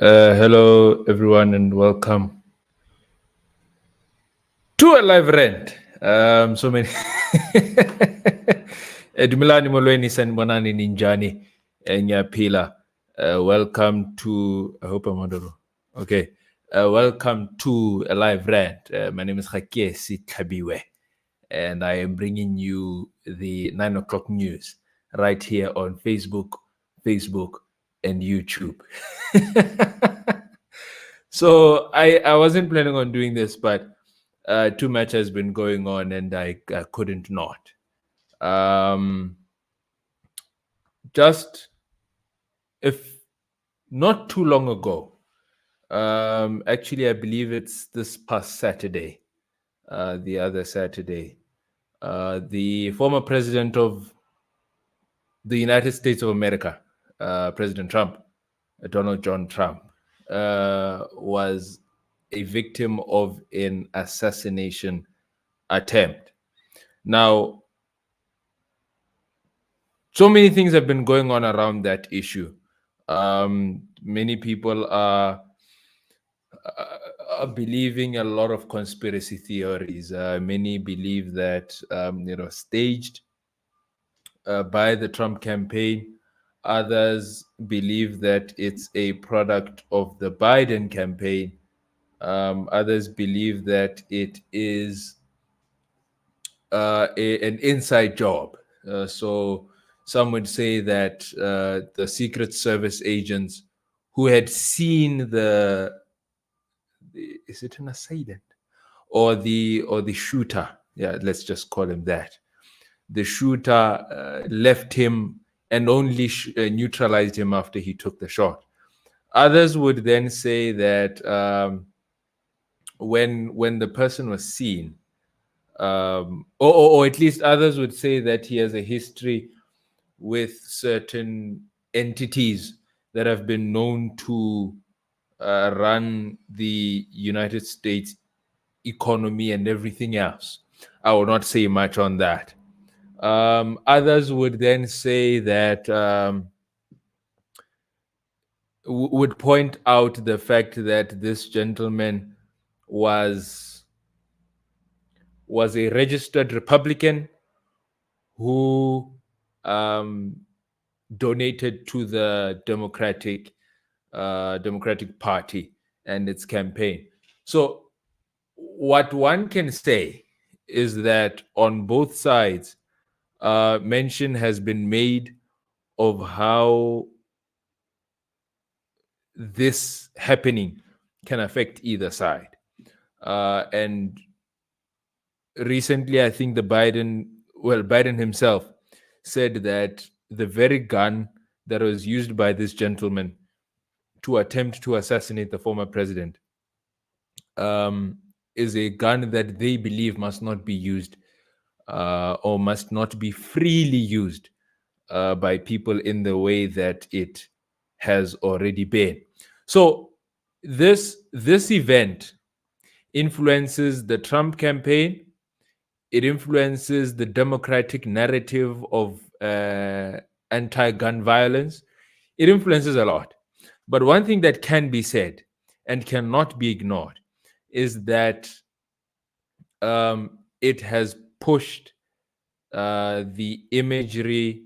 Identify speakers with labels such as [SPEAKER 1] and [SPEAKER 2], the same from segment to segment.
[SPEAKER 1] Hello, everyone, and welcome to a live rant. So many. Dumilani molweni sanibonani ninjani nyaphila. Welcome to. I hope I'm on. Okay. Welcome to a live rant. My name is Hakesi Tlabiwe, and I am bringing you the 9 o'clock news right here on Facebook, and YouTube. So I wasn't planning on doing this, but too much has been going on, and I couldn't not. Just if not too long ago, actually I believe it's this past Saturday, the other Saturday, the former president of the United States of America, President Trump, Donald John Trump, was a victim of an assassination attempt. Now, so many things have been going on around that issue. Many people are believing a lot of conspiracy theories. Many believe that staged by the Trump campaign. Others believe that it's a product of the Biden campaign. Others believe that it is an inside job. So some would say that the Secret Service agents who had seen the is it an assailant or the shooter? Yeah, let's just call him that. The shooter left him and only neutralized him after he took the shot. Others would then say that when the person was seen, or at least others would say that he has a history with certain entities that have been known to run the United States economy and everything else. I will not say much on that. Others would then say that would point out the fact that this gentleman was a registered Republican who donated to the Democratic Party and its campaign. So, what one can say is that on both sides, mention has been made of how this happening can affect either side. And recently, I think Biden himself said that the very gun that was used by this gentleman to attempt to assassinate the former president is a gun that they believe must not be used or must not be freely used by people in the way that it has already been. So this event influences the Trump campaign. It influences the democratic narrative of anti-gun violence. It influences a lot. But one thing that can be said and cannot be ignored is that it has pushed the imagery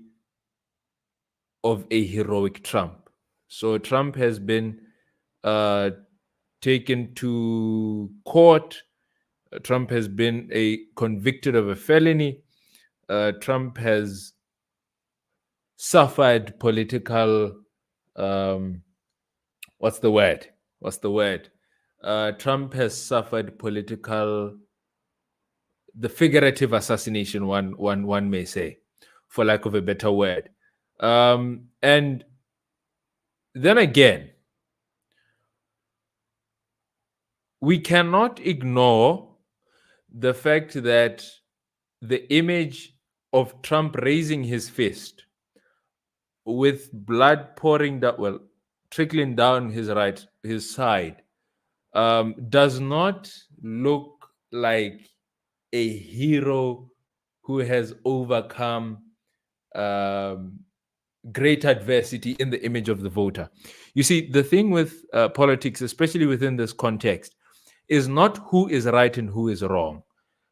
[SPEAKER 1] of a heroic Trump. So Trump has been taken to court. Trump has been convicted of a felony. Trump has suffered political. What's the word? Trump has suffered the figurative assassination. One may say, for lack of a better word. And then again, we cannot ignore the fact that the image of Trump raising his fist with blood pouring down, trickling down his side, does not look like a hero who has overcome great adversity in the image of the voter. You see, the thing with politics, especially within this context, is not who is right and who is wrong.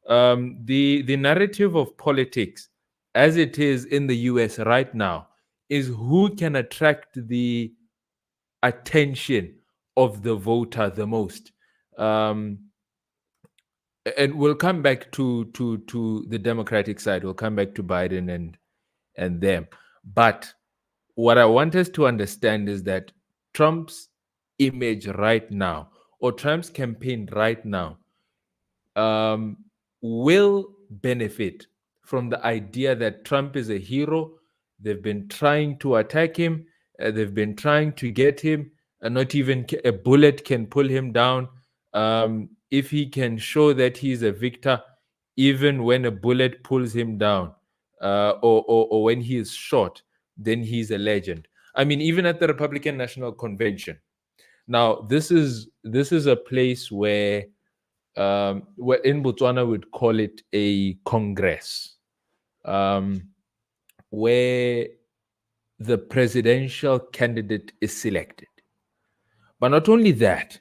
[SPEAKER 1] The narrative of politics, as it is in the US right now, is who can attract the attention of the voter the most. Um, and we'll come back to the Democratic side. We'll come back to Biden and them. But what I want us to understand is that Trump's image right now, or Trump's campaign right now, um, will benefit from the idea that Trump is a hero. They've been trying to attack him. They've been trying to get him. Not even a bullet can pull him down. If he can show that he's a victor, even when a bullet pulls him down, or when he is shot, then he's a legend. I mean, even at the Republican National Convention. Now, this is a place where in Botswana would call it a congress, where the presidential candidate is selected. But not only that,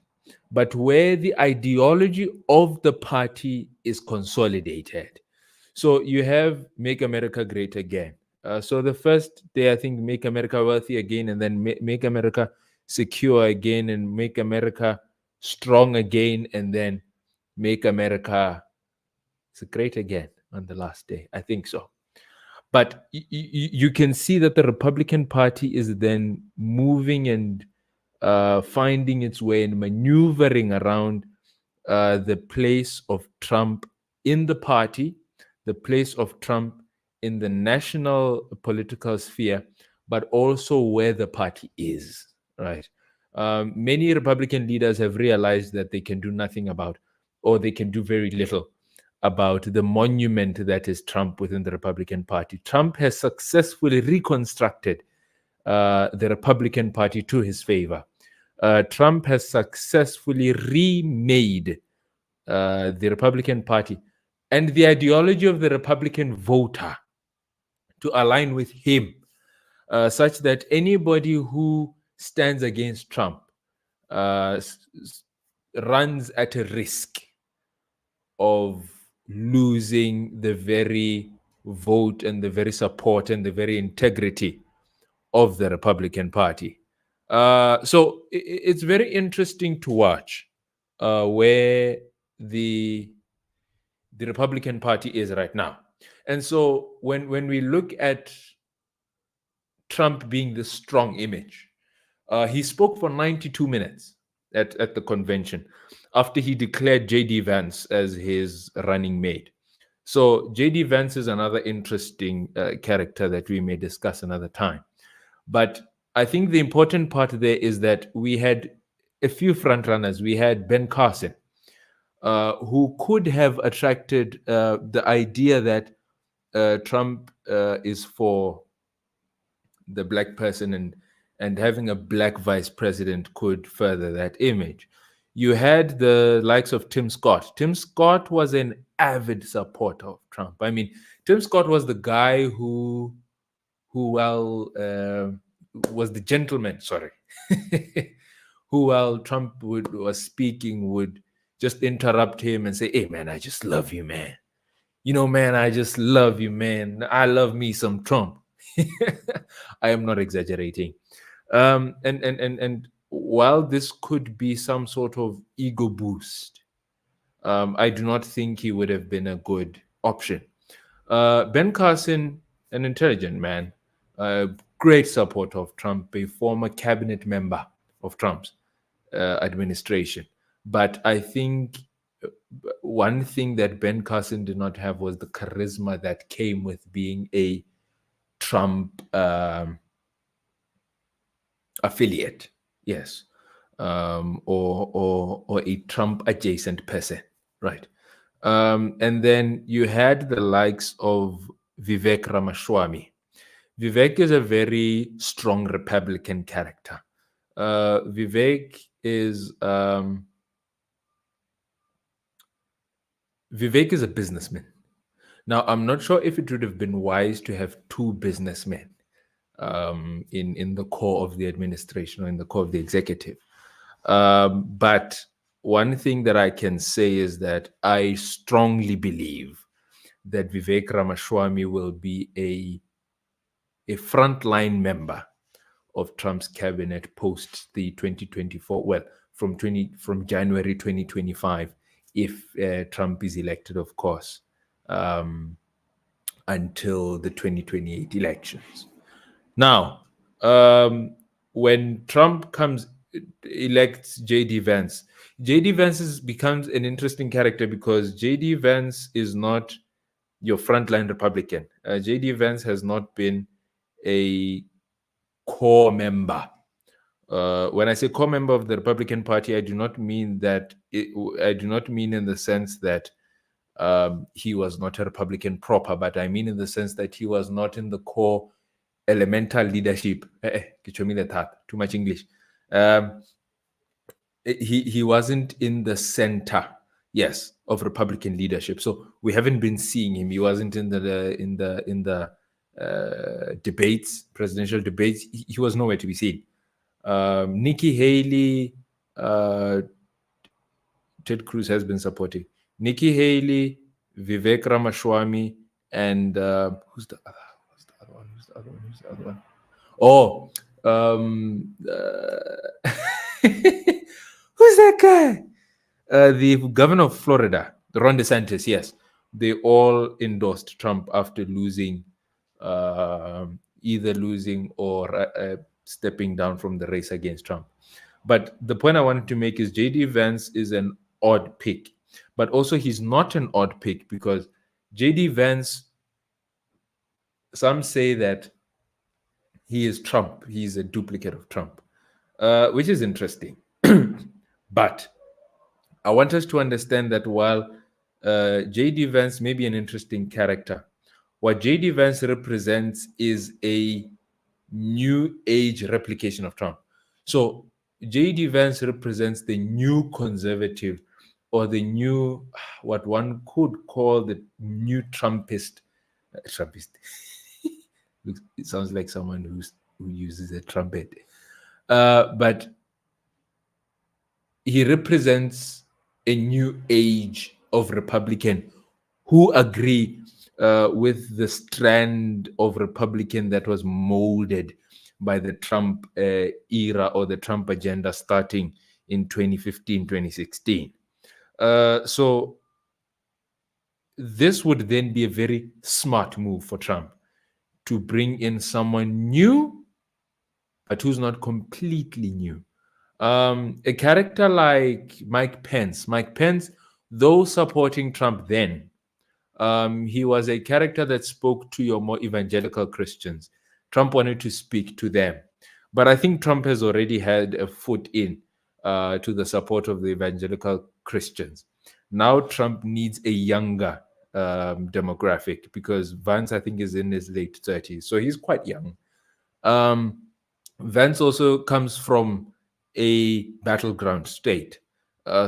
[SPEAKER 1] but where the ideology of the party is consolidated. So you have Make America Great Again. So the first day, I think, Make America Wealthy Again, and then Make America Secure Again, and Make America Strong Again, and then Make America Great Again on the last day. I think so. But you can see that the Republican Party is then moving and finding its way and maneuvering around the place of Trump in the party, the place of Trump in the national political sphere, but also where the party is, right? Many Republican leaders have realized that they can do nothing about, or they can do very little about the monument that is Trump within the Republican Party. Trump has successfully reconstructed the Republican Party to his favor. Trump has successfully remade the Republican Party and the ideology of the Republican voter to align with him, such that anybody who stands against Trump runs at a risk of losing the very vote and the very support and the very integrity of the Republican Party. So it's very interesting to watch where the Republican Party is right now. And so when we look at Trump being the strong image, he spoke for 92 minutes at the convention after he declared J.D. Vance as his running mate. So J.D. Vance is another interesting character that we may discuss another time. But I think the important part there is that we had a few frontrunners. We had Ben Carson, who could have attracted the idea that Trump is for the black person, and having a black vice president could further that image. You had the likes of Tim Scott. Tim Scott was an avid supporter of Trump. I mean, Tim Scott was the guy who was the gentleman, sorry, who while Trump was speaking would just interrupt him and say, "Hey, man, I just love you, man. You know, man, I just love you, man. I love me some Trump." I am not exaggerating. And while this could be some sort of ego boost, I do not think he would have been a good option. Ben Carson, an intelligent man, a great supporter of Trump, a former cabinet member of Trump's administration. But I think one thing that Ben Carson did not have was the charisma that came with being a Trump affiliate, yes, or a Trump adjacent person, right? And then you had the likes of Vivek Ramaswamy. Vivek is a very strong Republican character. Vivek is a businessman. Now, I'm not sure if it would have been wise to have two businessmen. in the core of the administration or in the core of the executive. But one thing that I can say is that I strongly believe that Vivek Ramaswamy will be a frontline member of Trump's cabinet post the 2024, well, from January 2025, if Trump is elected, of course, until the 2028 elections. Now, when Trump elects J.D. Vance, J.D. Vance becomes an interesting character because J.D. Vance is not your frontline Republican. J.D. Vance has not been a core member. When I say core member of the Republican Party, I do not mean I do not mean in the sense that he was not a Republican proper, but I mean in the sense that he was not in the core elemental leadership. Too much English. He wasn't in the center, yes, of Republican leadership. So we haven't been seeing him. He wasn't in the debates, presidential debates. He was nowhere to be seen. Nikki Haley, Ted Cruz has been supporting. Nikki Haley, Vivek Ramaswamy, and who's the other one? Oh, who's that guy? The governor of Florida, Ron DeSantis. Yes, they all endorsed Trump after losing, either losing or stepping down from the race against Trump. But the point I wanted to make is J.D. Vance is an odd pick, but also he's not an odd pick because J.D. Vance, some say that he is Trump. He's a duplicate of Trump, which is interesting. But I want us to understand that while J.D. Vance may be an interesting character, what J.D. Vance represents is a new age replication of Trump. So J.D. Vance represents the new conservative, or the new, what one could call the new Trumpist. It sounds like someone who uses a trumpet. But he represents a new age of Republican who agree with the strand of Republican that was molded by the Trump era or the Trump agenda starting in 2015, 2016. So this would then be a very smart move for Trump to bring in someone new, but who's not completely new. A character like Mike Pence. Mike Pence, though supporting Trump then, he was a character that spoke to your more evangelical Christians. Trump wanted to speak to them. But I think Trump has already had a foot in to the support of the evangelical Christians. Now Trump needs a younger demographic because Vance, I think, is in his late 30s. So he's quite young. Vance also comes from a battleground state.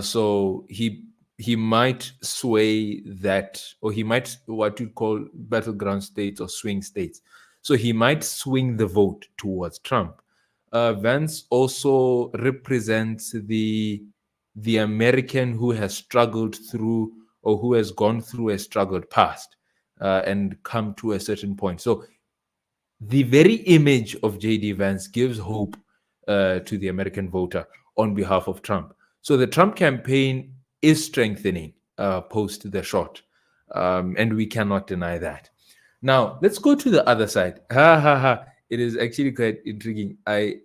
[SPEAKER 1] So he might sway that, or he might what you call battleground states or swing states. So he might swing the vote towards Trump. Vance also represents the American who has struggled through, or who has gone through a struggled past and come to a certain point. So the very image of J.D. Vance gives hope to the American voter on behalf of Trump. So the Trump campaign is strengthening post the shot, and we cannot deny that. Now, let's go to the other side. It is actually quite intriguing. I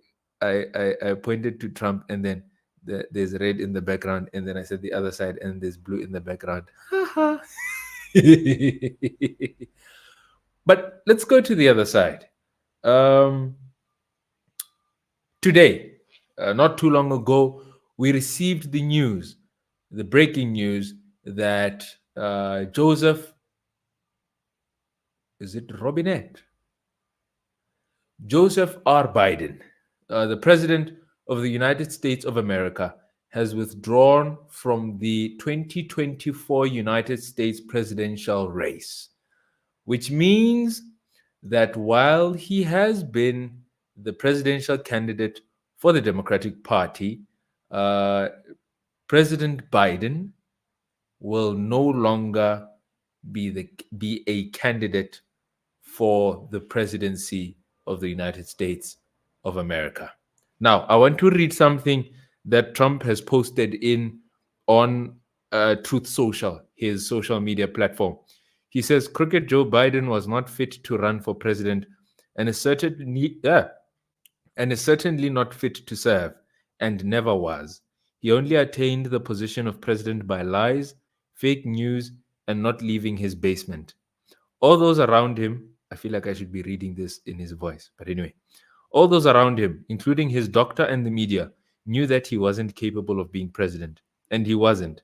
[SPEAKER 1] pointed to Trump, and then there's red in the background, and then I said the other side, and there's blue in the background. But let's go to the other side. Today, not too long ago, we received the breaking news that Joseph, is it Robinette? Joseph R. Biden, the president of the United States of America, has withdrawn from the 2024 United States presidential race, which means that while he has been the presidential candidate for the Democratic Party, uh, President Biden will no longer be a candidate for the presidency of the United States of America. Now, I want to read something that Trump has posted in on Truth Social, his social media platform. He says, "Crooked Joe Biden was not fit to run for president, and is certainly not fit to serve, and never was. He only attained the position of president by lies, fake news, and not leaving his basement. All those around him," I feel like I should be reading this in his voice, but anyway, "all those around him, including his doctor and the media, knew that he wasn't capable of being president, and he wasn't.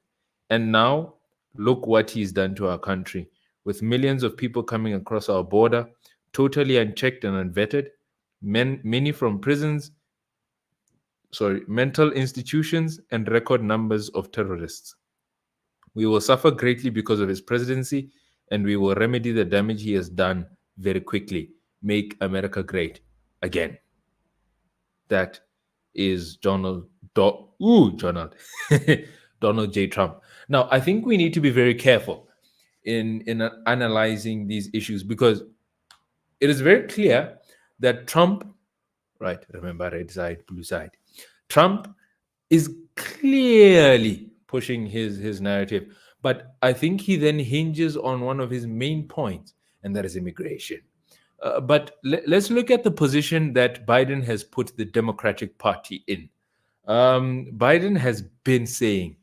[SPEAKER 1] And now, look what he's done to our country, with millions of people coming across our border, totally unchecked and unvetted, many from prisons, mental institutions, and record numbers of terrorists. We will suffer greatly because of his presidency, and we will remedy the damage he has done very quickly. Make America great again." That is Donald Donald J. Trump. Now, I think we need to be very careful in analyzing these issues, because it is very clear that Trump, right? Remember, red side, blue side. Trump is clearly pushing his narrative, but I think he then hinges on one of his main points, and that is immigration. But let's look at the position that Biden has put the Democratic Party in. Biden has been saying,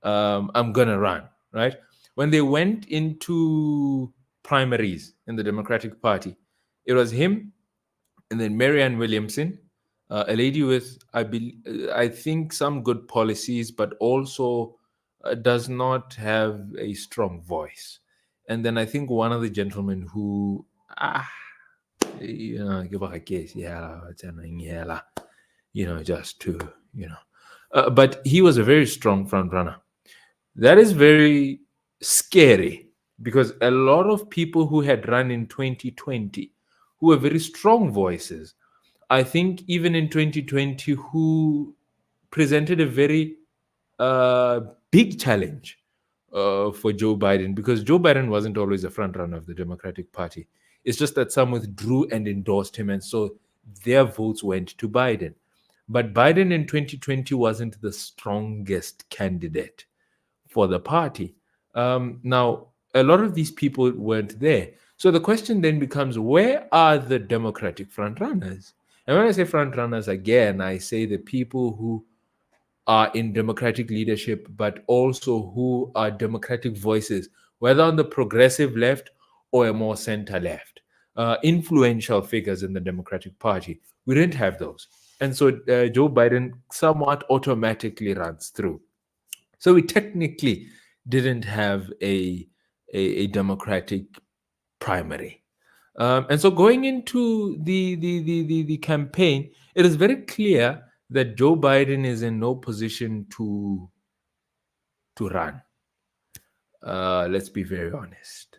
[SPEAKER 1] "I'm gonna run," right? When they went into primaries in the Democratic Party, it was him and then Marianne Williamson, a lady with, I think, some good policies, but also does not have a strong voice. And then I think one of the gentlemen who, give a case, just to, but he was a very strong front runner. That is very scary, because a lot of people who had run in 2020, who were very strong voices, I think even in 2020, who presented a very big challenge for Joe Biden, because Joe Biden wasn't always a front runner of the Democratic Party. It's just that some withdrew and endorsed him, and so their votes went to Biden. But Biden in 2020 wasn't the strongest candidate for the party. Now, a lot of these people weren't there. So the question then becomes, where are the Democratic frontrunners? And when I say frontrunners, again, I say the people who are in Democratic leadership, but also who are Democratic voices, whether on the progressive left or a more center left, influential figures in the Democratic Party. We didn't have those. And so Joe Biden somewhat automatically runs through. So we technically didn't have a Democratic primary. And so going into the campaign, it is very clear that Joe Biden is in no position to run. Let's be very honest.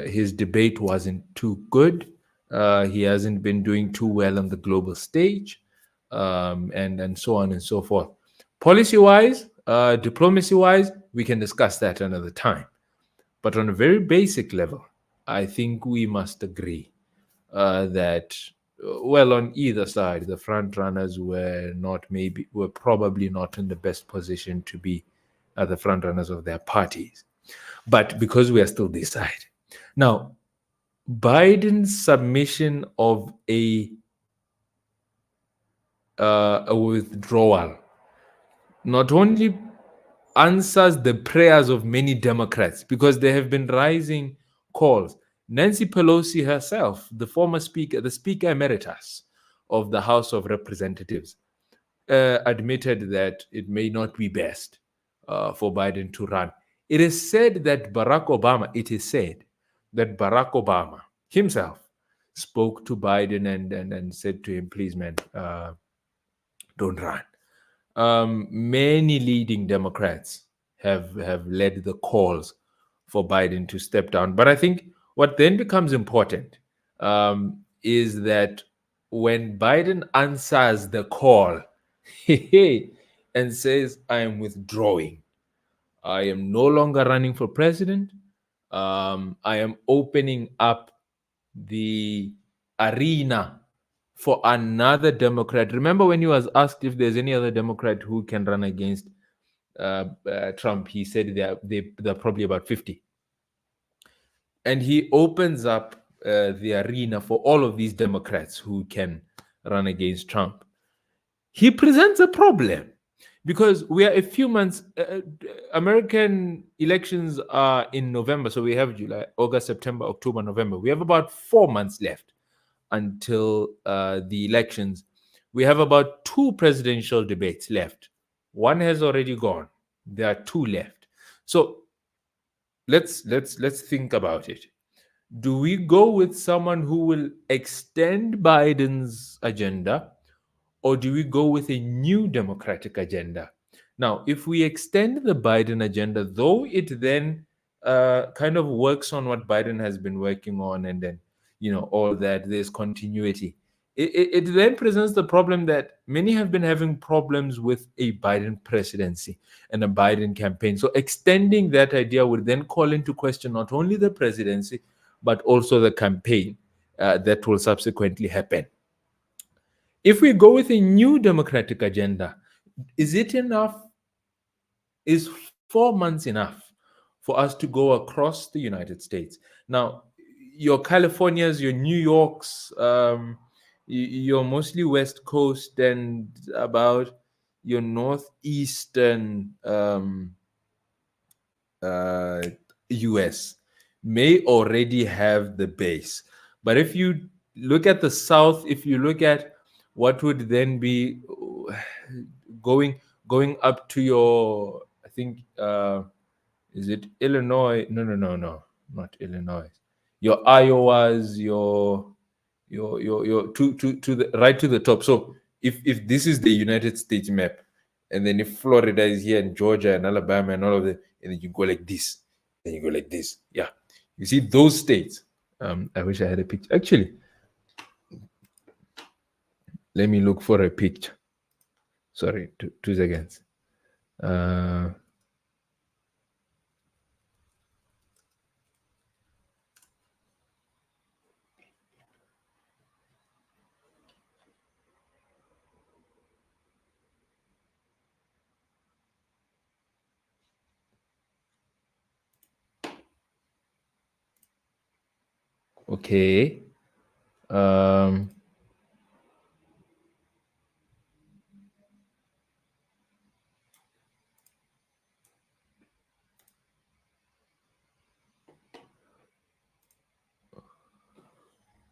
[SPEAKER 1] His debate wasn't too good. He hasn't been doing too well on the global stage, and so on and so forth. Policy-wise, diplomacy-wise, we can discuss that another time. But on a very basic level, I think we must agree that, well, on either side, the front runners were probably not in the best position to be the front runners of their parties. But because we are still this side. Now, Biden's submission of a withdrawal not only answers the prayers of many Democrats, because there have been rising calls. Nancy Pelosi herself, the former speaker, the Speaker Emeritus of the House of Representatives, admitted that it may not be best for Biden to run. It is said that Barack Obama himself spoke to Biden and said to him, "Please, man, don't run." Many leading Democrats have led the calls for Biden to step down. But I think What then becomes important is that when Biden answers the call and says, I am withdrawing, I am no longer running for president, I am opening up the arena for another Democrat. Remember when he was asked if there's any other Democrat who can run against Trump, he said they're probably about 50. And he opens up the arena for all of these Democrats who can run against Trump. He presents a problem because we are a few months. American elections are in November, so we have July, August, September, October, November. We have about 4 months left until the elections. We have about 2 presidential debates left. One has already gone. There are 2 left. So let's think about it. Do we go with someone who will extend Biden's agenda, or do we go with a new Democratic agenda? Now, if we extend the Biden agenda, though it then kind of works on what Biden has been working on, and then, all that, there's continuity. It then presents the problem that many have been having problems with a Biden presidency and a Biden campaign. So extending that idea would then call into question not only the presidency, but also the campaign that will subsequently happen. If we go with a new Democratic agenda, is it enough? Is 4 months enough for us to go across the United States? Now, your Californias, your New Yorks, you're mostly West Coast, and about your northeastern US may already have the base. But if you look at the South, if you look at what would then be going up to your, I think, is it Illinois? No, not Illinois. Your Iowas, your to the right to the top. So if this is the United States map, and then if Florida is here and Georgia and Alabama and all of them, and then you go like this, then you go like this. Yeah, you see those states. I wish I had a picture. Actually, let me look for a picture. Sorry, 2 seconds. Okay.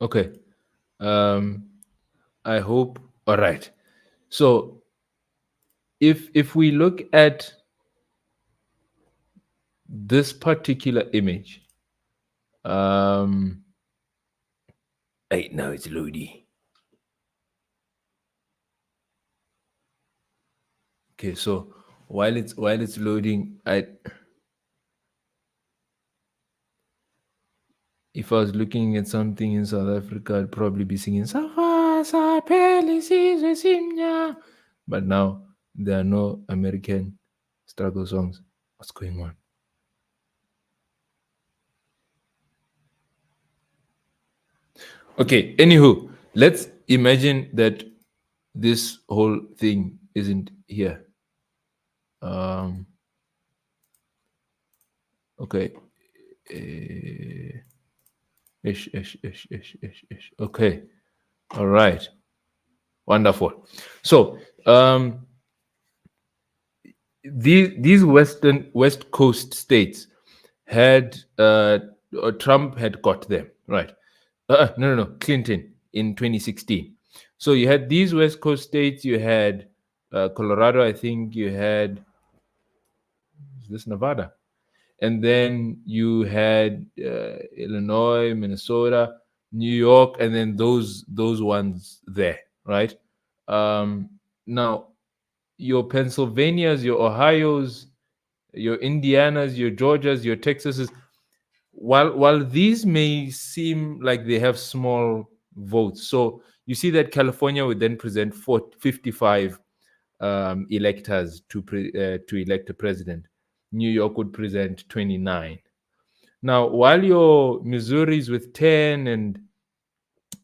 [SPEAKER 1] Okay. I hope. All right. So if we look at this particular image, right now it's loading. Okay, so while it's loading, if I was looking at something in South Africa, I'd probably be singing but now there are no American struggle songs. What's going on? Okay, anywho, let's imagine that this whole thing isn't here. Okay. Ish. Okay. All right. Wonderful. So these West Coast states had Trump had got them, right? No, Clinton in 2016. So you had these West Coast states. You had Colorado, I think. You had, is this Nevada? And then you had Illinois, Minnesota, New York, and then those ones there, right? Now, your Pennsylvanias, your Ohio's, your Indianas, your Georgias, your Texases, while these may seem like they have small votes, so you see that California would then present 55 electors to elect a president. New York would present 29. Now, while your Missouris with 10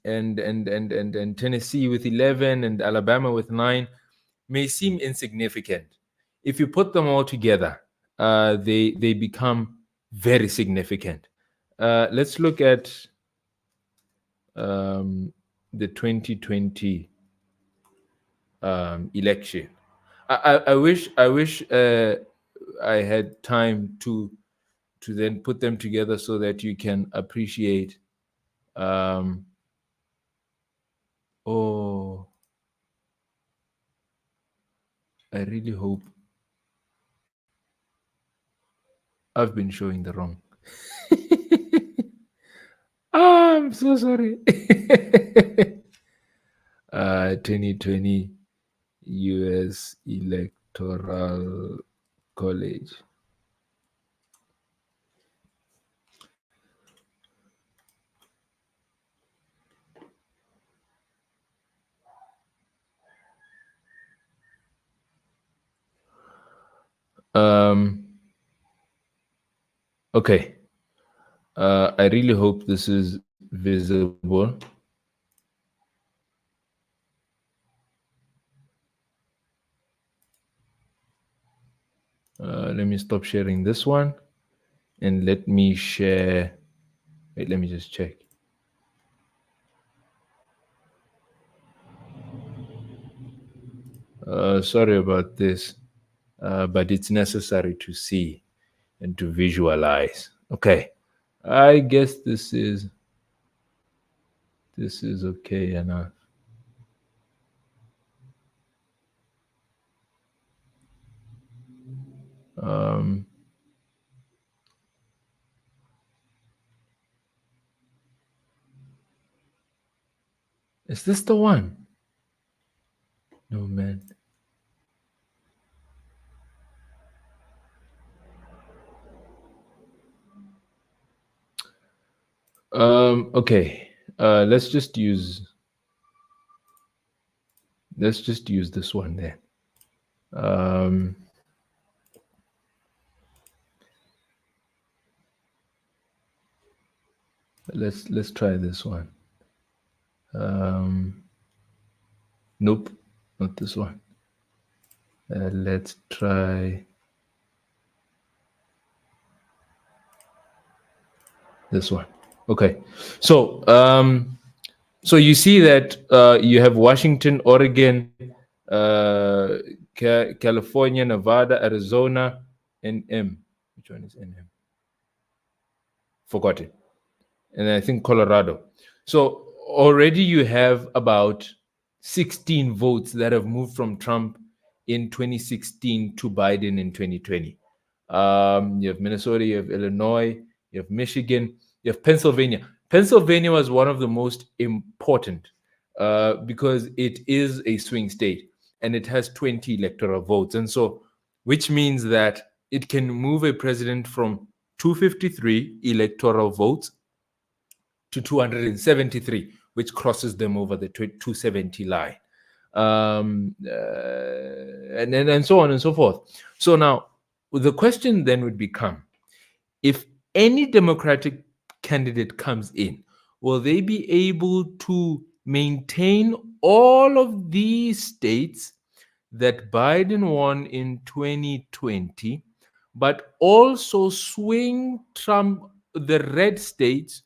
[SPEAKER 1] and Tennessee with 11 and Alabama with 9 may seem insignificant, if you put them all together, they become very significant. Let's look at the 2020 election. I wish I had time to then put them together so that you can appreciate. Oh, I really hope I've been showing the wrong. I'm so sorry. 2020 US Electoral College. Okay. I really hope this is visible. Let me stop sharing this one and let me share. Wait, let me just check. Sorry about this, but it's necessary to see and to visualize. Okay, I guess this is okay enough. Is this the one? No, man. Okay. Let's just use this one there. Let's try this one. Nope, not this one. Let's try this one. Okay, so so you see that you have Washington, Oregon, California, Nevada, Arizona, NM. Which one is NM? Forgot it. And I think Colorado. So already you have about 16 votes that have moved from Trump in 2016 to Biden in 2020. You have Minnesota, you have Illinois, you have Michigan, you have Pennsylvania. Pennsylvania was one of the most important because it is a swing state and it has 20 electoral votes. And so, which means that it can move a president from 253 electoral votes to 273, which crosses them over the 270 line. And so on and so forth. So now the question then would become, if any Democratic candidate comes in, will they be able to maintain all of these states that Biden won in 2020, but also swing Trump, the red states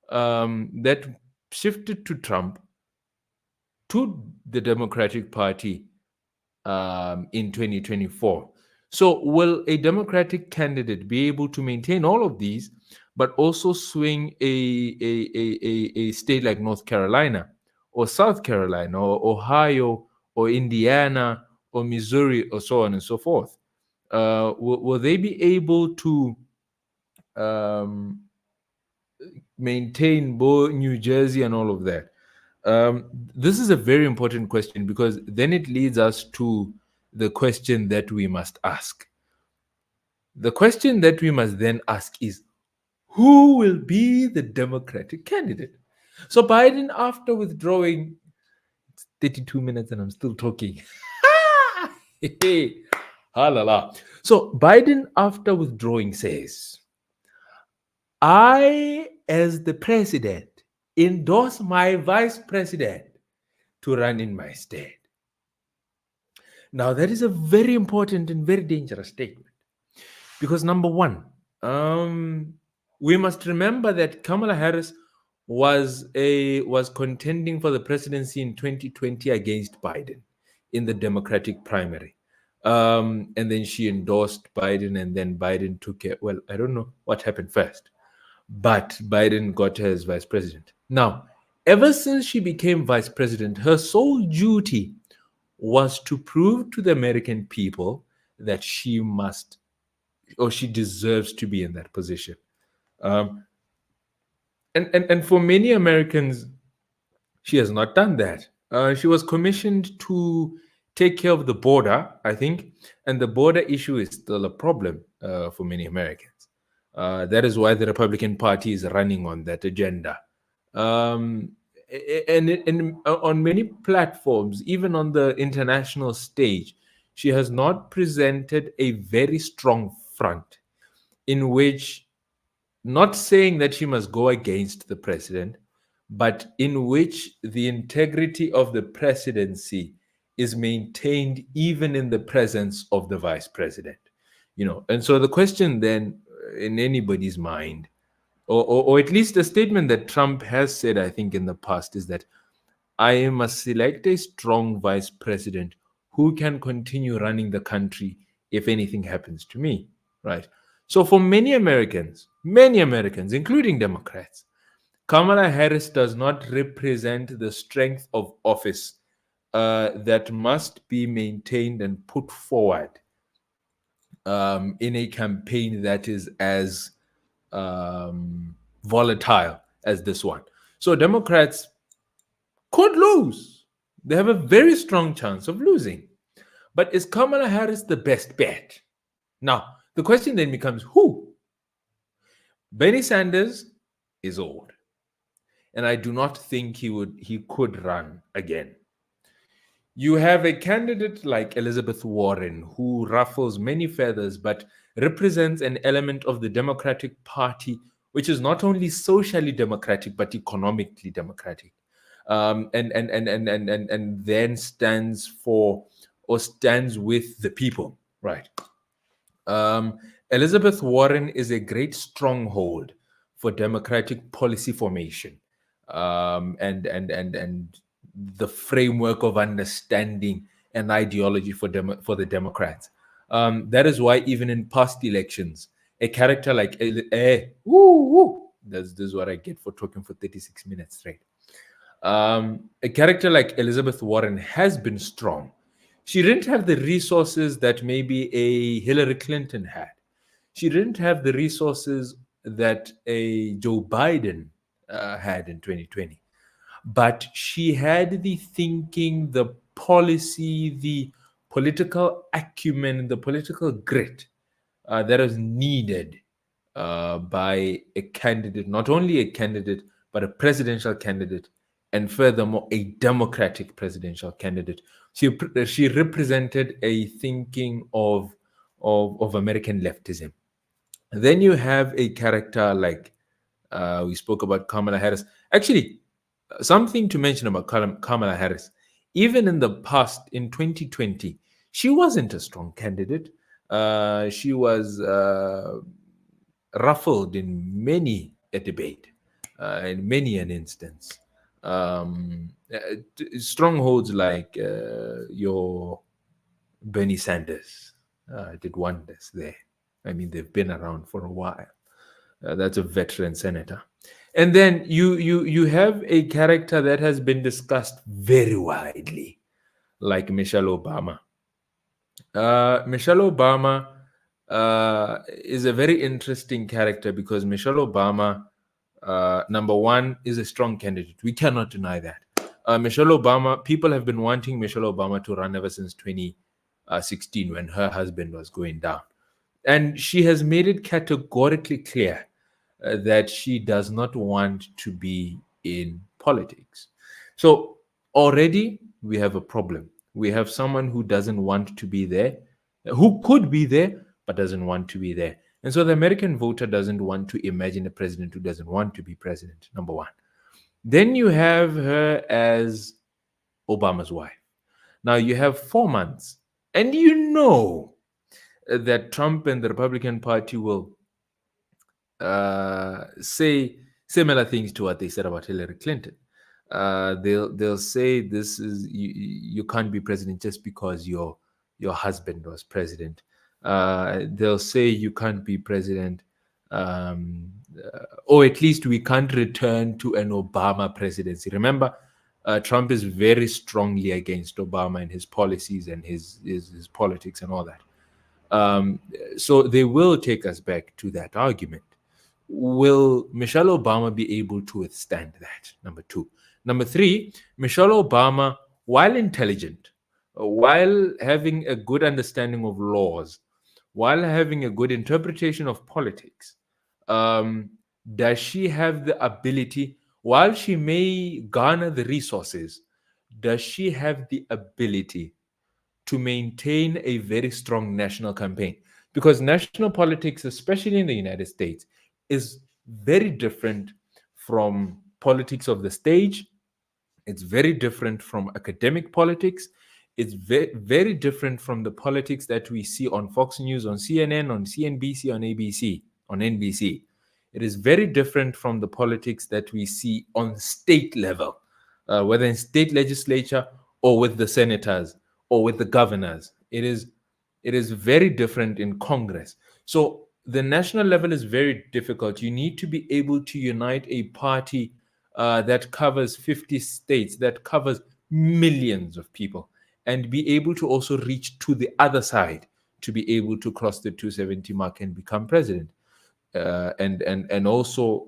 [SPEAKER 1] that shifted to Trump, to the Democratic Party in 2024? So will a Democratic candidate be able to maintain all of these, but also swing a state like North Carolina or South Carolina or Ohio or Indiana or Missouri or so on and so forth? Will they be able to maintain both New Jersey and all of that? This is a very important question, because then it leads us to the question that we must ask. The question that we must then ask is, Who will be the Democratic candidate? So Biden, after withdrawing, 32 minutes and I'm still talking. Ha la la. So Biden, after withdrawing, says, I, as the president, endorse my vice president to run in my stead. Now, that is a very important and very dangerous statement because, number one, we must remember that Kamala Harris was contending for the presidency in 2020 against Biden in the Democratic primary. And then she endorsed Biden, and then Biden took it. Well, I don't know what happened first, but Biden got her as vice president. Now, ever since she became vice president, her sole duty was to prove to the American people that she must or she deserves to be in that position. Um, and for many Americans, she has not done that. She was commissioned to take care of the border, I think, and the border issue is still a problem for many Americans. That is why the Republican Party is running on that agenda. And on many platforms, even on the international stage, she has not presented a very strong front in which, not saying that she must go against the president, but in which the integrity of the presidency is maintained even in the presence of the vice president. And so the question then in anybody's mind, or at least a statement that Trump has said, I think, in the past, is that I must select a strong vice president who can continue running the country if anything happens to me, right? So for many Americans, including Democrats, Kamala Harris does not represent the strength of office that must be maintained and put forward in a campaign that is as volatile as this one. So Democrats could lose. They have a very strong chance of losing. But is Kamala Harris the best bet? Now, the question then becomes who? Bernie Sanders is old, and I do not think he could run again. You have a candidate like Elizabeth Warren, who ruffles many feathers but represents an element of the Democratic Party which is not only socially democratic but economically democratic, and then stands for or stands with the people, right? Elizabeth Warren is a great stronghold for democratic policy formation, and the framework of understanding and ideology for the Democrats. That is why even in past elections, a character like this is what I get for talking for 36 minutes straight. A character like Elizabeth Warren has been strong. She didn't have the resources that maybe a Hillary Clinton had. She didn't have the resources that a Joe Biden had in 2020. But she had the thinking, the policy, the political acumen, the political grit that is needed by a candidate, not only a candidate, but a presidential candidate, and furthermore, a Democratic presidential candidate. She represented a thinking of American leftism. Then you have a character like we spoke about Kamala Harris. Actually, something to mention about Kamala Harris. Even in the past, in 2020, she wasn't a strong candidate. She was ruffled in many a debate, in many an instance. Strongholds like your Bernie Sanders did wonders there. I mean, they've been around for a while. That's a veteran senator. And then you have a character that has been discussed very widely, like Michelle Obama. Michelle Obama is a very interesting character because Michelle Obama, number one, is a strong candidate. We cannot deny that. Michelle Obama, people have been wanting Michelle Obama to run ever since 2016 when her husband was going down. And she has made it categorically clear that she does not want to be in politics. So already we have a problem. We have someone who doesn't want to be there, who could be there, but doesn't want to be there. And so the American voter doesn't want to imagine a president who doesn't want to be president, number one. Then you have her as Obama's wife. Now you have 4 months, and you know that Trump and the Republican Party will say similar things to what they said about Hillary Clinton. They'll say this is you can't be president just because your husband was president. They'll say you can't be president, or at least we can't return to an Obama presidency. Remember, Trump is very strongly against Obama and his policies and his politics and all that. So they will take us back to that argument. Will Michelle Obama be able to withstand that? Number two. Number three, Michelle Obama, while intelligent, while having a good understanding of laws, while having a good interpretation of politics, does she have the ability, while she may garner the resources, does she have the ability to maintain a very strong national campaign? Because national politics, especially in the United States, is very different from politics of the stage. It's very different from academic politics. It's very different from the politics that we see on Fox News, on CNN, on CNBC, on ABC, on NBC. It is very different from the politics that we see on state level, whether in state legislature or with the senators or with the governors. It is very different in Congress. So the national level is very difficult. You need to be able to unite a party that covers 50 states, that covers millions of people, and be able to also reach to the other side to be able to cross the 270 mark and become president. And also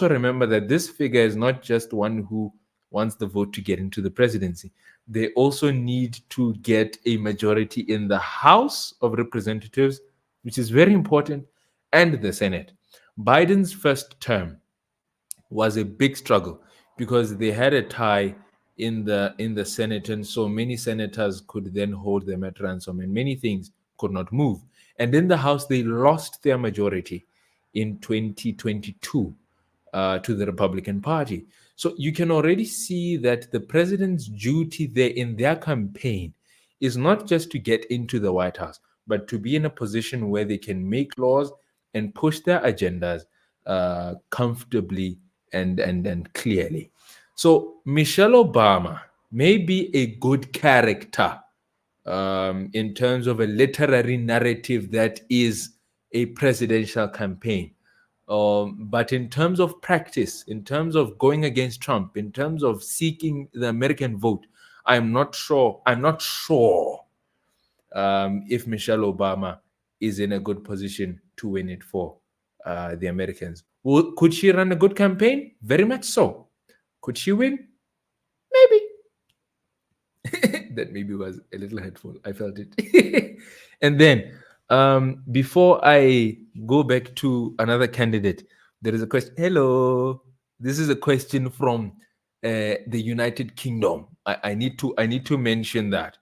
[SPEAKER 1] remember that this figure is not just one who wants the vote to get into the presidency. They also need to get a majority in the House of Representatives, which is very important, and the Senate. Biden's first term was a big struggle because they had a tie in the Senate, and so many senators could then hold them at ransom, and many things could not move. And in the House, they lost their majority in 2022 to the Republican Party. So you can already see that the president's duty there in their campaign is not just to get into the White House, but to be in a position where they can make laws and push their agendas comfortably and clearly. So Michelle Obama may be a good character in terms of a literary narrative that is a presidential campaign. But in terms of practice, in terms of going against Trump, in terms of seeking the American vote, I'm not sure if Michelle Obama is in a good position to win it for the Americans. Could she run a good campaign? Very much so. Could she win? Maybe. That maybe was a little hurtful. I felt it. And then, before I go back to another candidate, there is a question. Hello. This is a question from the United Kingdom. I need to mention that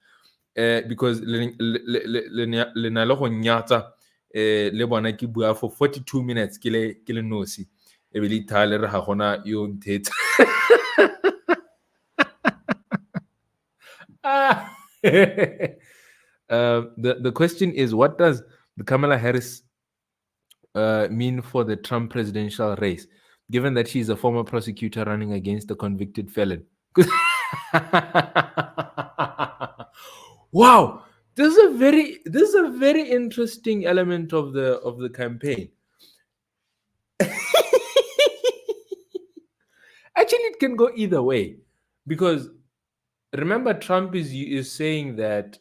[SPEAKER 1] because lenalo go nyatsa le bona ke bua for 42 minutes ke le nosi e be le thale re ga gona yo nthetsa. The question is, what does the Kamala Harris mean for the Trump presidential race, given that she's a former prosecutor running against a convicted felon? Wow, this is a very interesting element of the campaign. Actually, it can go either way, because remember, Trump is saying that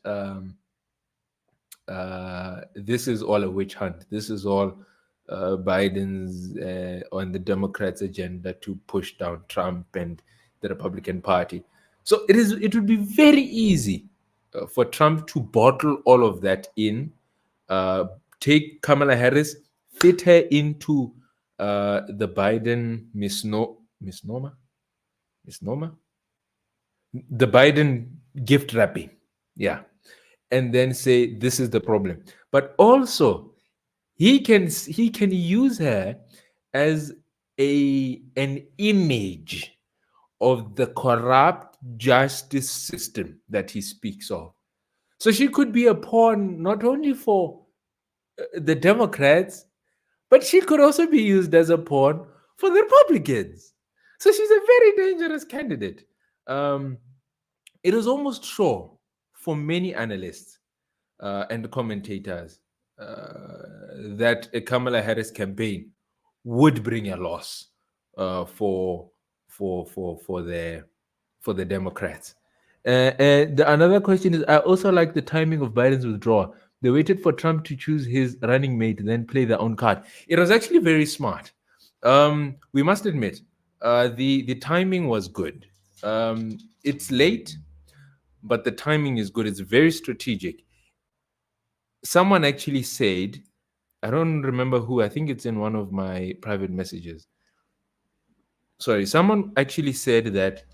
[SPEAKER 1] this is all a witch hunt. This is all Biden's on the Democrats' agenda to push down Trump and the Republican Party. So it would be very easy for Trump to bottle all of that in, take Kamala Harris, fit her into the Biden misnomer, the Biden gift wrapping, yeah, and then say this is the problem. But also, he can use her as an image of the corrupt justice system that he speaks of. So she could be a pawn not only for the Democrats, but she could also be used as a pawn for the Republicans. So she's a very dangerous candidate. Um, it is almost sure for many analysts and commentators that a Kamala Harris campaign would bring a loss for the Democrats. Another question is: I also like the timing of Biden's withdrawal. They waited for Trump to choose his running mate, then play their own card. It was actually very smart. We must admit, the timing was good. It's late, but the timing is good. It's very strategic. Someone actually said, I don't remember who, I think it's in one of my private messages. Sorry, someone actually said that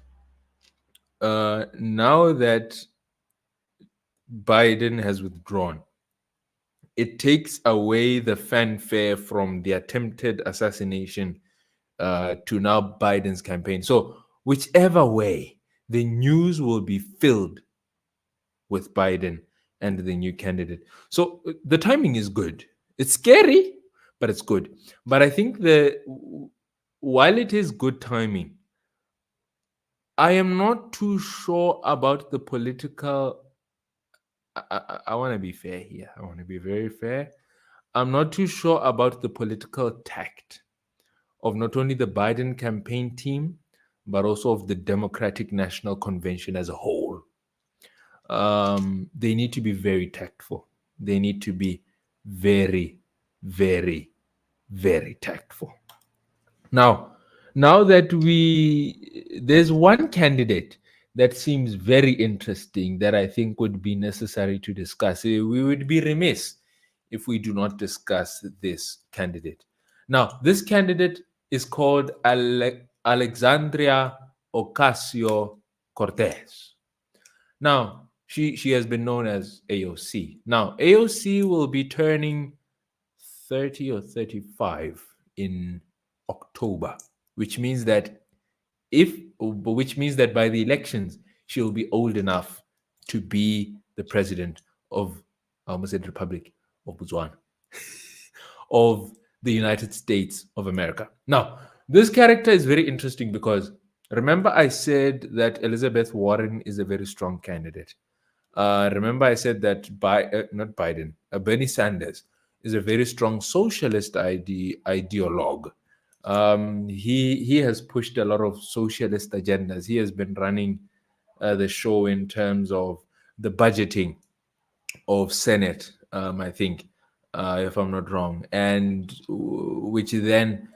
[SPEAKER 1] now that Biden has withdrawn, it takes away the fanfare from the attempted assassination to now Biden's campaign. So, whichever way, the news will be filled with Biden and the new candidate. So the timing is good. It's scary, but it's good. But I think while it is good timing, I am not too sure about the political. I want to be fair here. I want to be very fair. I'm not too sure about the political tact of not only the Biden campaign team, but also of the Democratic National Convention as a whole. They need to be very tactful. They need to be very, very, very tactful. Now that there's one candidate that seems very interesting that I think would be necessary to discuss. We would be remiss if we do not discuss this candidate. Now, this candidate is called Alexandria Ocasio Cortez. Now, she has been known as AOC. Now, AOC will be turning 30 or 35 in October, which means that by the elections, she'll be old enough to be the president of, I almost said Republic of Botswana, of the United States of America. Now, this character is very interesting because remember I said that Elizabeth Warren is a very strong candidate. Remember I said that not Biden, Bernie Sanders is a very strong socialist ideologue. He has pushed a lot of socialist agendas. He has been running the show in terms of the budgeting of Senate, I think, if I'm not wrong, and which then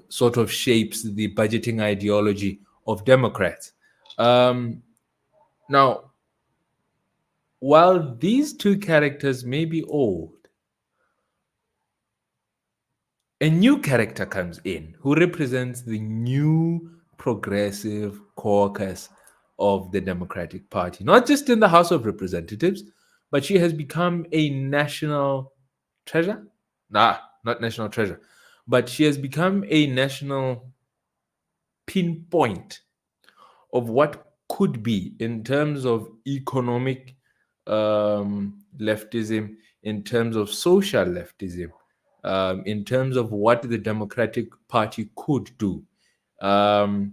[SPEAKER 1] sort of shapes the budgeting ideology of Democrats. Now, while these two characters may be old, a new character comes in who represents the new progressive caucus of the Democratic Party, not just in the House of Representatives, but she has become a national treasure. Nah, not national treasure, but she has become a national pinpoint of what could be in terms of economic leftism, in terms of social leftism, in terms of what the Democratic Party could do. And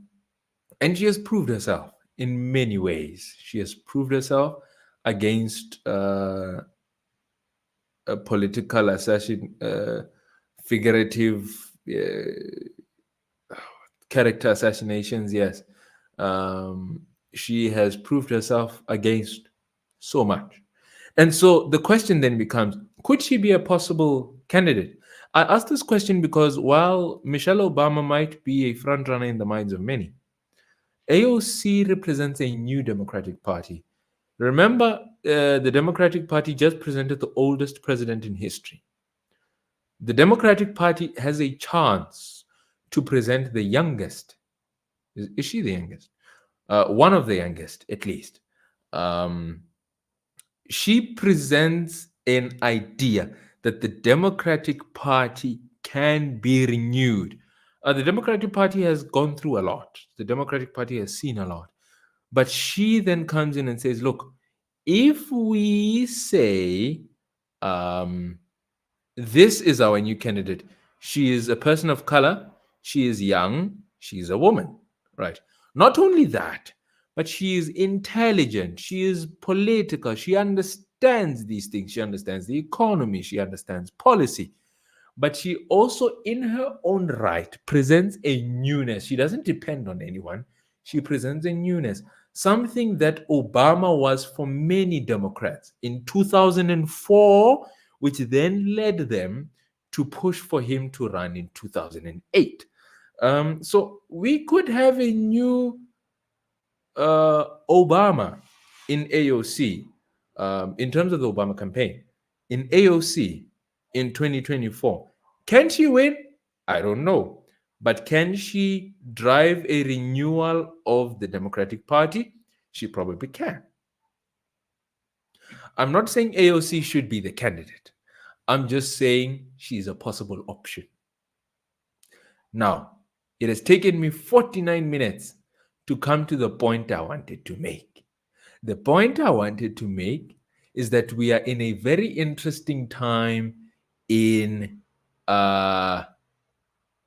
[SPEAKER 1] she has proved herself in many ways. She has proved herself against a political assassin, figurative character assassinations, yes. She has proved herself against so much. And so the question then becomes, could she be a possible candidate? I ask this question because while Michelle Obama might be a frontrunner in the minds of many, AOC represents a new Democratic Party. Remember, the Democratic Party just presented the oldest president in history. The Democratic Party has a chance to present the youngest. Is she the youngest? One of the youngest, at least. Um, she presents an idea that the Democratic Party can be renewed. The Democratic Party has gone through a lot. The Democratic Party has seen a lot. But she then comes in and says, look, if we say this is our new candidate, she is a person of color, she is young, she's a woman, right? Not only that, but she is intelligent, she is political, she understands these things, she understands the economy, she understands policy, but she also, in her own right, presents a newness. She doesn't depend on anyone. She presents a newness, something that Obama was for many Democrats in 2004, which then led them to push for him to run in 2008. So we could have a new Obama in AOC, in terms of the Obama campaign, in AOC in 2024. Can she win? I don't know. But can she drive a renewal of the Democratic Party? She probably can. I'm not saying AOC should be the candidate. I'm just saying she's a possible option. Now, it has taken me 49 minutes to come to the point I wanted to make. The point I wanted to make is that we are in a very interesting time in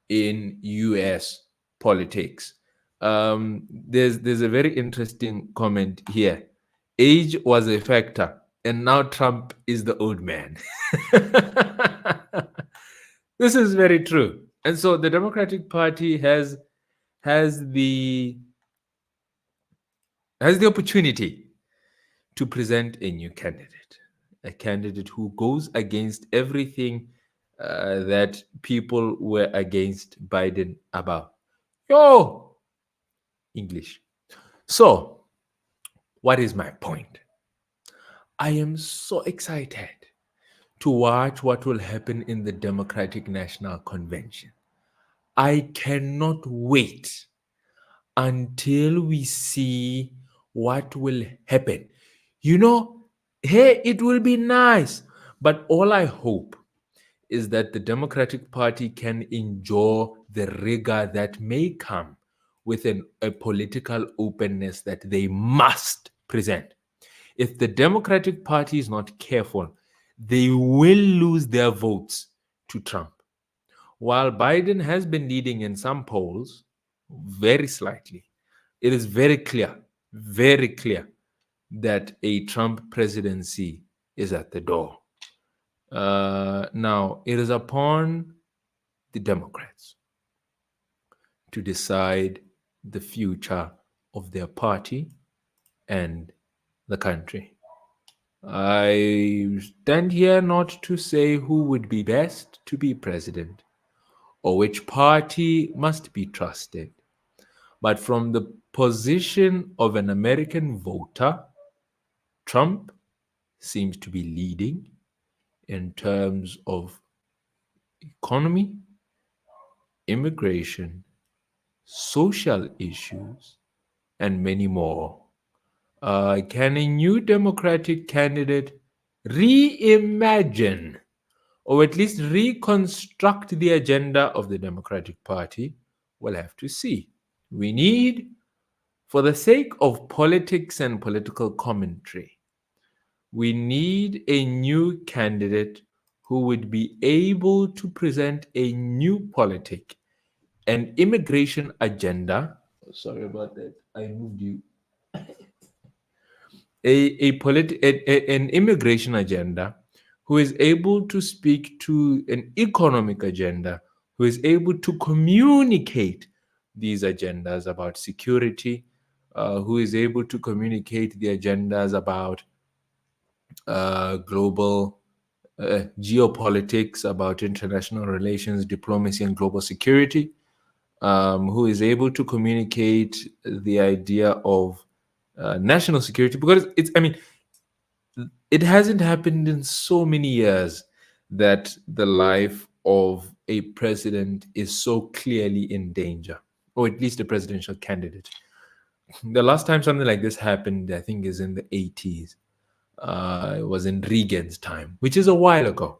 [SPEAKER 1] US politics. There's a very interesting comment here. Age was a factor, and now Trump is the old man. This is very true. And so the Democratic Party has the opportunity to present a new candidate, a candidate who goes against everything that people were against Biden about. Yo, English. So, what is my point? I am so excited to watch what will happen in the Democratic National Convention. I cannot wait until we see what will happen. You know, hey, it will be nice, but all I hope is that the Democratic Party can endure the rigor that may come with a political openness that they must present. If the Democratic Party is not careful, they will lose their votes to Trump. While Biden has been leading in some polls, very slightly, it is very clear that a Trump presidency is at the door. Now, it is upon the Democrats to decide the future of their party and the country. I stand here not to say who would be best to be president or which party must be trusted, but from the position of an American voter, Trump seems to be leading in terms of economy, immigration, social issues, and many more. Can a new Democratic candidate reimagine or at least reconstruct the agenda of the Democratic Party? We'll have to see. We need, for the sake of politics and political commentary, we need a new candidate who would be able to present a new politic, an immigration agenda. Sorry about that. I moved you. An immigration agenda, who is able to speak to an economic agenda, who is able to communicate these agendas about security, who is able to communicate the agendas about global geopolitics, about international relations, diplomacy, and global security, who is able to communicate the idea of national security, because it hasn't happened in so many years that the life of a president is so clearly in danger, or at least a presidential candidate. The last time something like this happened, I think, is in the 80s. It was in Reagan's time, which is a while ago.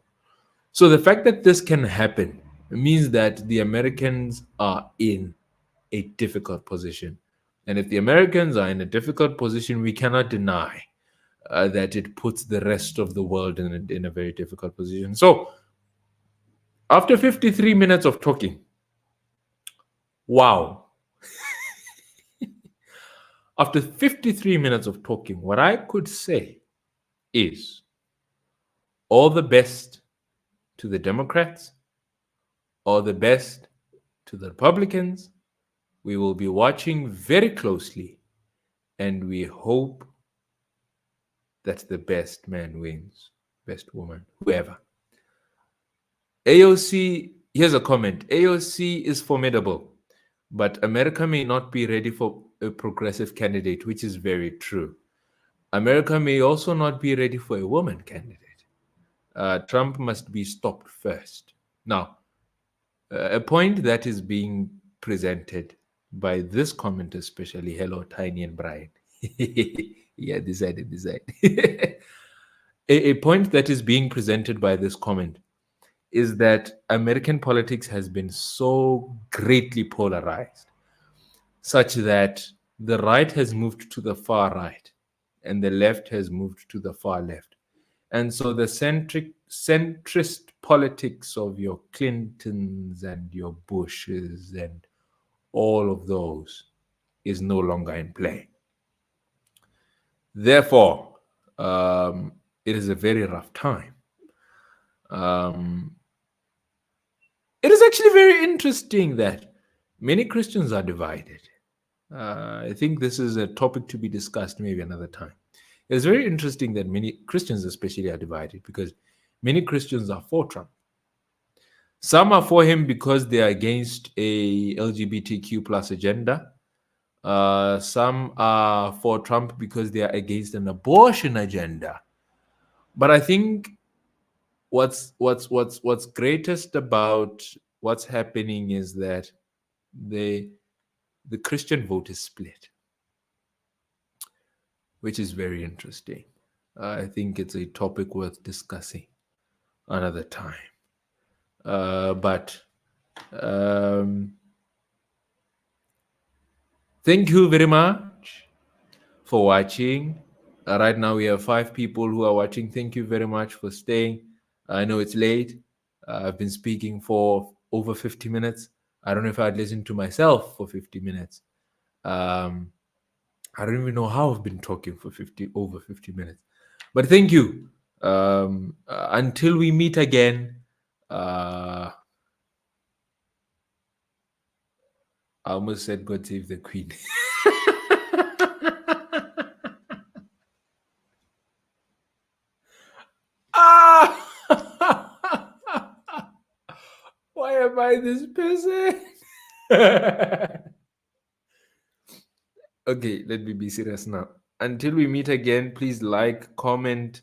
[SPEAKER 1] So the fact that this can happen means that the Americans are in a difficult position. And if the Americans are in a difficult position, we cannot deny that it puts the rest of the world in a very difficult position. So after 53 minutes of talking, wow. After 53 minutes of talking, what I could say is all the best to the Democrats, all the best to the Republicans. We will be watching very closely, and we hope that the best man wins, best woman, whoever. AOC, here's a comment. AOC is formidable, but America may not be ready for a progressive candidate, which is very true. America may also not be ready for a woman candidate. Trump must be stopped first. Now, a point that is being presented by this comment, especially, hello, Tiny and Brian. Yeah, decided. A point that is being presented by this comment is that American politics has been so greatly polarized, such that the right has moved to the far right and the left has moved to the far left. And so the centrist politics of your Clintons and your Bushes and all of those is no longer in play. Therefore, it is a very rough time. It is actually very interesting that many Christians are divided. I think this is a topic to be discussed maybe another time. It's very interesting that many Christians, especially, are divided because many Christians are for Trump. Some are for him because they are against a LGBTQ plus agenda. Some are for Trump because they are against an abortion agenda. But I think what's greatest about what's happening is that the Christian vote is split, which is very interesting. I think it's a topic worth discussing another time. But thank you very much for watching. Right now, we have 5 people who are watching. Thank you very much for staying. I know it's late. I've been speaking for over 50 minutes. I don't know if I'd listen to myself for 50 minutes. I don't even know how I've been talking for over 50 minutes. But thank you. Until we meet again, I almost said God save the Queen. Why am I this person? Okay, let me be serious now. Until we meet again, please like, comment,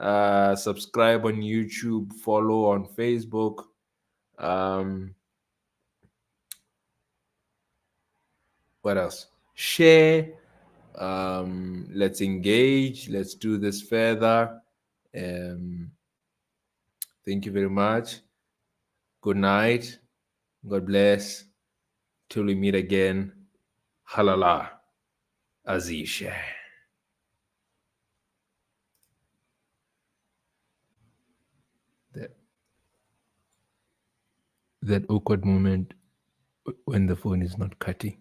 [SPEAKER 1] subscribe on YouTube, follow on Facebook. What else? Share. Let's engage. Let's do this further. Thank you very much. Good night. God bless. Till we meet again. Halala. Azisha. That awkward moment when the phone is not cutting.